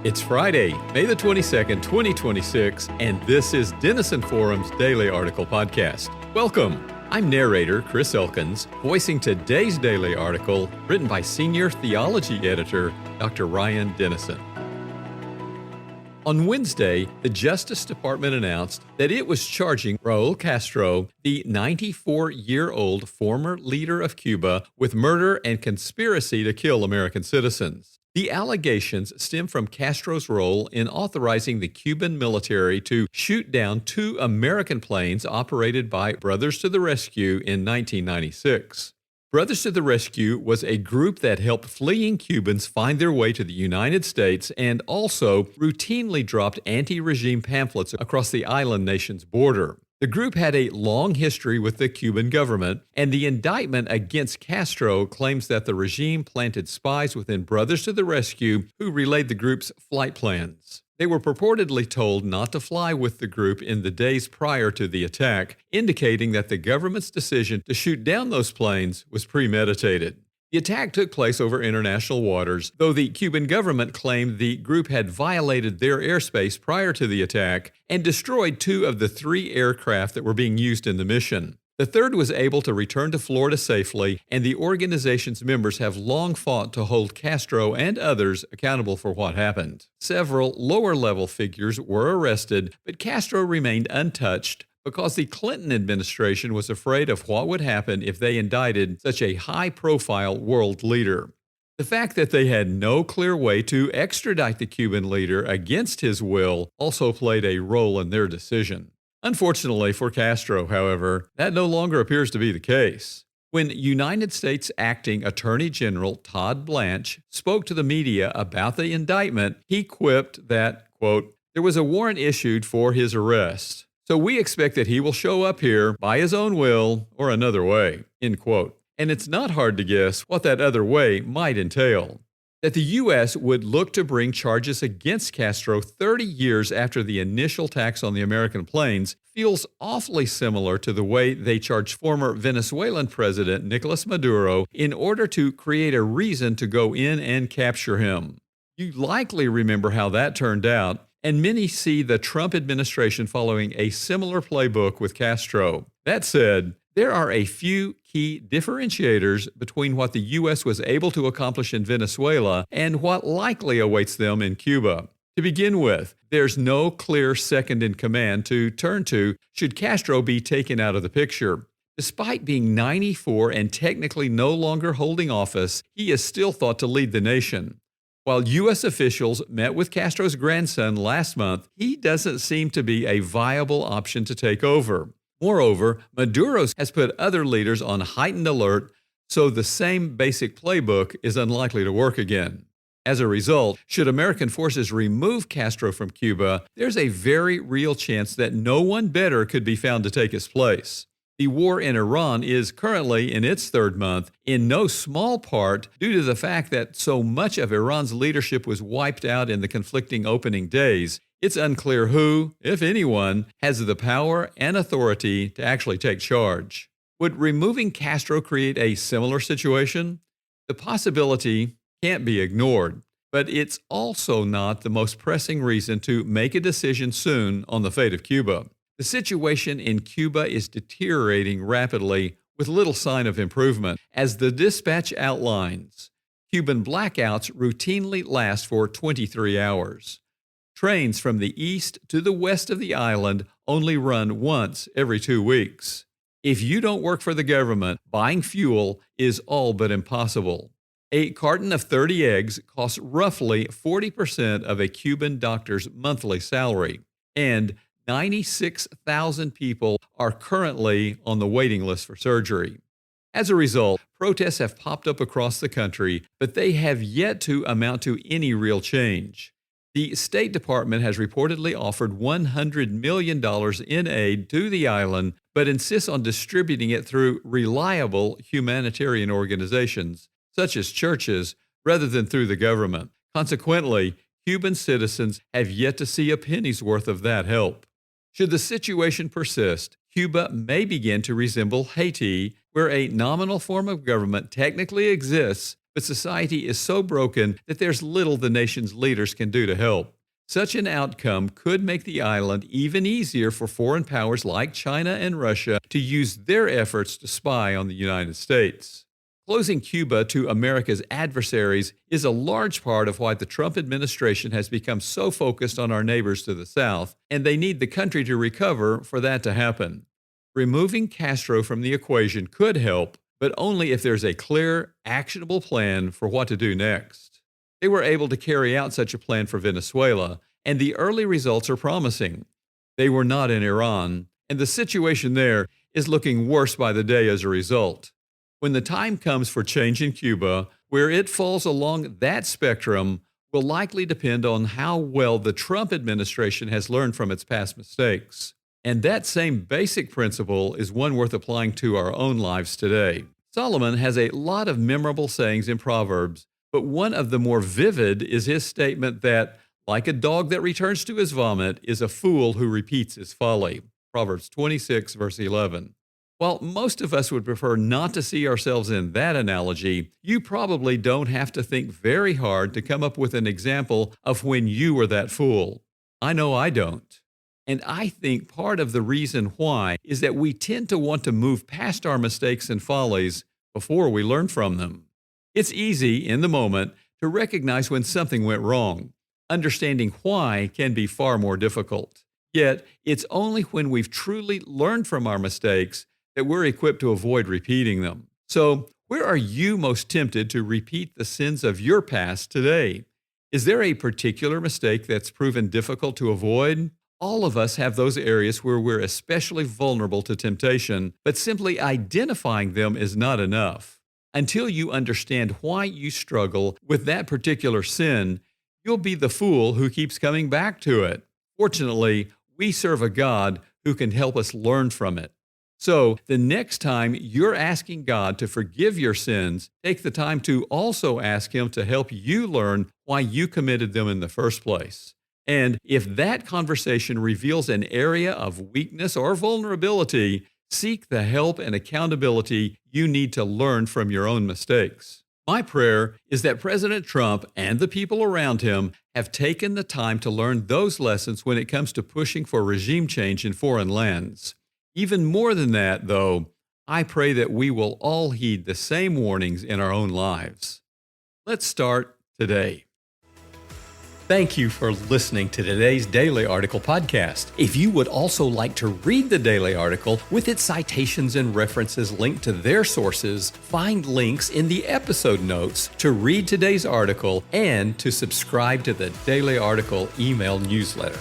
It's Friday, May the 22nd, 2026, and this is Denison Forum's Daily Article Podcast. Welcome. I'm narrator Chris Elkins, voicing today's daily article written by Senior Theology Editor Dr. Ryan Denison. On Wednesday, the Justice Department announced that it was charging Raúl Castro, the 94-year-old former leader of Cuba, with murder and conspiracy to kill American citizens. The allegations stem from Castro's role in authorizing the Cuban military to shoot down two American planes operated by Brothers to the Rescue in 1996. Brothers to the Rescue was a group that helped fleeing Cubans find their way to the United States and also routinely dropped anti-regime pamphlets across the island nation's border. The group had a long history with the Cuban government, and the indictment against Castro claims that the regime planted spies within Brothers to the Rescue who relayed the group's flight plans. They were purportedly told not to fly with the group in the days prior to the attack, indicating that the government's decision to shoot down those planes was premeditated. The attack took place over international waters, though the Cuban government claimed the group had violated their airspace prior to the attack and destroyed two of the three aircraft that were being used in the mission. The third was able to return to Florida safely, and the organization's members have long fought to hold Castro and others accountable for what happened. Several lower-level figures were arrested, but Castro remained untouched because the Clinton administration was afraid of what would happen if they indicted such a high-profile world leader. The fact that they had no clear way to extradite the Cuban leader against his will also played a role in their decision. Unfortunately for Castro, however, that no longer appears to be the case. When United States Acting Attorney General Todd Blanche spoke to the media about the indictment, he quipped that, quote, "There was a warrant issued for his arrest. So we expect that he will show up here by his own will or another way," end quote. And it's not hard to guess what that other way might entail. That the U.S. would look to bring charges against Castro 30 years after the initial attacks on the American planes feels awfully similar to the way they charged former Venezuelan President Nicolas Maduro in order to create a reason to go in and capture him. You likely remember how that turned out, and many see the Trump administration following a similar playbook with Castro. That said, there are a few key differentiators between what the U.S. was able to accomplish in Venezuela and what likely awaits them in Cuba. To begin with, there's no clear second-in-command to turn to should Castro be taken out of the picture. Despite being 94 and technically no longer holding office, he is still thought to lead the nation. While U.S. officials met with Castro's grandson last month, he doesn't seem to be a viable option to take over. Moreover, Maduro has put other leaders on heightened alert, so the same basic playbook is unlikely to work again. As a result, should American forces remove Castro from Cuba, there's a very real chance that no one better could be found to take his place. The war in Iran is currently in its third month, in no small part due to the fact that so much of Iran's leadership was wiped out in the conflicting opening days. It's unclear who, if anyone, has the power and authority to actually take charge. Would removing Castro create a similar situation? The possibility can't be ignored, but it's also not the most pressing reason to make a decision soon on the fate of Cuba. The situation in Cuba is deteriorating rapidly with little sign of improvement. As the dispatch outlines, Cuban blackouts routinely last for 23 hours. Trains from the east to the west of the island only run once every 2 weeks. If you don't work for the government, buying fuel is all but impossible. A carton of 30 eggs costs roughly 40% of a Cuban doctor's monthly salary, and 96,000 people are currently on the waiting list for surgery. As a result, protests have popped up across the country, but they have yet to amount to any real change. The State Department has reportedly offered $100 million in aid to the island, but insists on distributing it through reliable humanitarian organizations, such as churches, rather than through the government. Consequently, Cuban citizens have yet to see a penny's worth of that help. Should the situation persist, Cuba may begin to resemble Haiti, where a nominal form of government technically exists, but society is so broken that there's little the nation's leaders can do to help. Such an outcome could make the island even easier for foreign powers like China and Russia to use their efforts to spy on the United States. Closing Cuba to America's adversaries is a large part of why the Trump administration has become so focused on our neighbors to the south, and they need the country to recover for that to happen. Removing Castro from the equation could help, but only if there's a clear, actionable plan for what to do next. They were able to carry out such a plan for Venezuela, and the early results are promising. They were not in Iran, and the situation there is looking worse by the day as a result. When the time comes for change in Cuba, where it falls along that spectrum will likely depend on how well the Trump administration has learned from its past mistakes. And that same basic principle is one worth applying to our own lives today. Solomon has a lot of memorable sayings in Proverbs, but one of the more vivid is his statement that, like a dog that returns to his vomit, is a fool who repeats his folly. Proverbs 26, verse 11. While most of us would prefer not to see ourselves in that analogy, you probably don't have to think very hard to come up with an example of when you were that fool. I know I don't. And I think part of the reason why is that we tend to want to move past our mistakes and follies before we learn from them. It's easy, in the moment, to recognize when something went wrong. Understanding why can be far more difficult. Yet, it's only when we've truly learned from our mistakes that we're equipped to avoid repeating them. So, where are you most tempted to repeat the sins of your past today? Is there a particular mistake that's proven difficult to avoid? All of us have those areas where we're especially vulnerable to temptation, but simply identifying them is not enough. Until you understand why you struggle with that particular sin, you'll be the fool who keeps coming back to it. Fortunately, we serve a God who can help us learn from it. So, the next time you're asking God to forgive your sins, take the time to also ask Him to help you learn why you committed them in the first place. And if that conversation reveals an area of weakness or vulnerability, seek the help and accountability you need to learn from your own mistakes. My prayer is that President Trump and the people around him have taken the time to learn those lessons when it comes to pushing for regime change in foreign lands. Even more than that, though, I pray that we will all heed the same warnings in our own lives. Let's start today. Thank you for listening to today's Daily Article podcast. If you would also like to read the daily article with its citations and references linked to their sources, find links in the episode notes to read today's article and to subscribe to the Daily Article email newsletter.